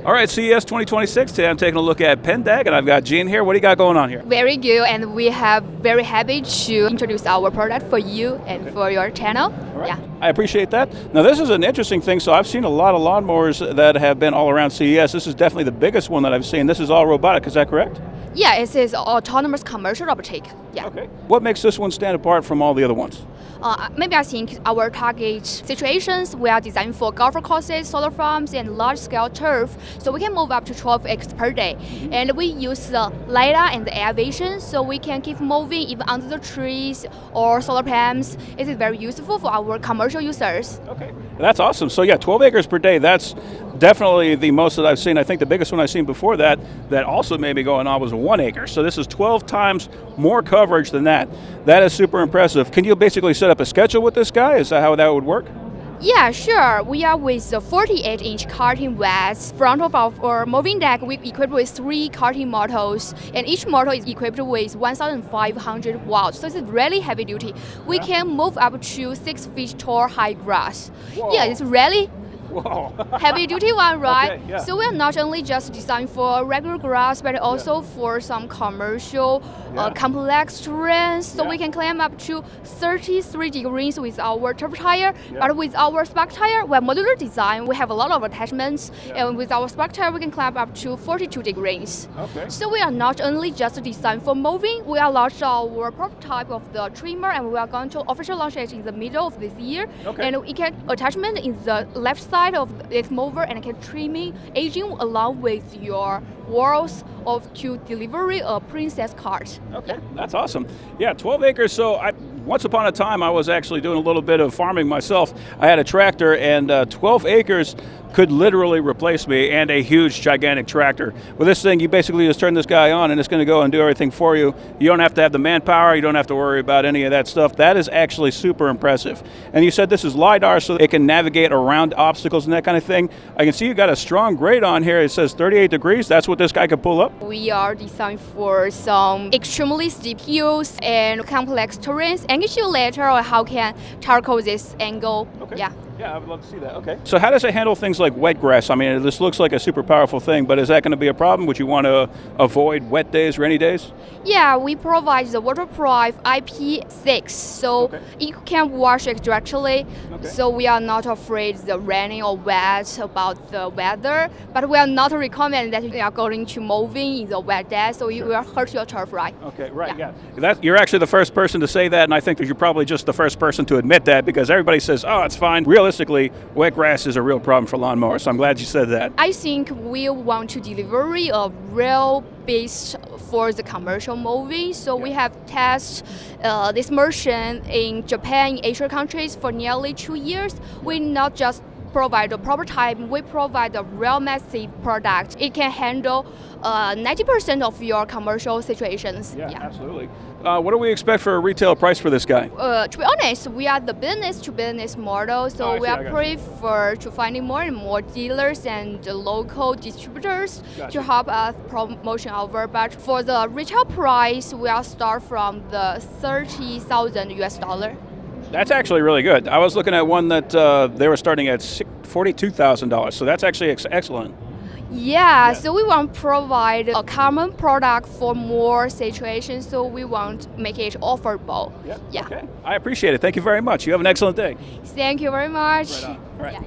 All right, CES 2026. Today I'm taking a look at Pandag, and I've got Jing here. What do you got going on here? Very good, and we have very happy to introduce our product for you and for your channel. All right. Yeah. I appreciate that. Now this is an interesting thing. So I've seen a lot of lawnmowers that have been all around CES. This is definitely the biggest one that I've seen. This is all robotic, is that correct? Yeah, it is autonomous commercial robotic. Yeah. Okay. What makes this one stand apart from all the other ones? Maybe I think our target situations we are designed for golf courses, solar farms, and large-scale turf, so we can move up to 12 acres per day. Mm-hmm. And we use the LiDAR and the air vision, so we can keep moving even under the trees or solar panels. It is very useful for our commercial users. Okay, that's awesome. So yeah, 12 acres per day, that's definitely the most that I've seen. I think the biggest one I've seen before that also made me going on was 1 acre. So this is 12 times more coverage than that. That is super impressive. Can you basically set up a schedule with this guy? Is that how that would work? Yeah, sure. We are with the 48-inch karting wheels. Front of our moving deck, we equipped with 3 karting motors, and each motor is equipped with 1,500 watts. So it's really heavy duty. We can move up to 6 feet tall high grass. Whoa. Yeah, it's really heavy duty one, right? Okay, yeah. So we are not only just designed for regular grass, but also for some commercial complex terrains. So we can climb up to 33 degrees with our turbo tire. But with our spark tire, we're modular design. We have a lot of attachments, and with our spark tire, we can climb up to 42 degrees. Okay. So we are not only just designed for moving. We are launched our prototype of the trimmer, and we are going to officially launch it in the middle of this year. Okay. And we can attachment in the left side of this mower, and can trimming aging along with your walls to deliver a princess cart. Okay, that's awesome. Yeah, 12 acres. So once upon a time, I was actually doing a little bit of farming myself. I had a tractor, and 12 acres could literally replace me and a huge, gigantic tractor. With this thing, you basically just turn this guy on, and it's going to go and do everything for you. You don't have to have the manpower. You don't have to worry about any of that stuff. That is actually super impressive. And you said this is LiDAR, so it can navigate around obstacles and that kind of thing. I can see you got a strong grade on here. It says 38 degrees. That's what this guy could pull up? We are designed for some extremely steep hills and complex terrains. And get you later on how can tackle this angle. Okay. Yeah. Yeah, I would love to see that. Okay. So how does it handle things like wet grass? I mean, this looks like a super powerful thing, but is that going to be a problem? Would you want to avoid wet days, rainy days? Yeah, we provide the waterproof IP6, so you can wash it directly. Okay. So we are not afraid the raining or wet about the weather, but we are not recommend that you are going to moving in the wet day, so you will hurt your turf, right? Okay, right, yeah. You're actually the first person to say that, and I think that you're probably just the first person to admit that, because everybody says, oh, it's fine. Realistically, wet grass is a real problem for lawnmowers, so I'm glad you said that. I think we want to deliver a real base for the commercial moving, so we have tested this version in Japan, in Asian countries for nearly 2 years. We not just provide a prototype, we provide a real massive product. It can handle 90% of your commercial situations. Yeah, absolutely. What do we expect for a retail price for this guy? To be honest, we are the business-to-business model, so we are prefer to finding more and more dealers and local distributors to help us promotion our. But for the retail price, we are start from the $30,000 US. That's actually really good. I was looking at one that they were starting at $42,000, so that's actually excellent. Yeah, so we want to provide a common product for more situations, so we want to make it offerable. Yeah. Okay. I appreciate it. Thank you very much. You have an excellent day. Thank you very much. Right on. All right. Yeah.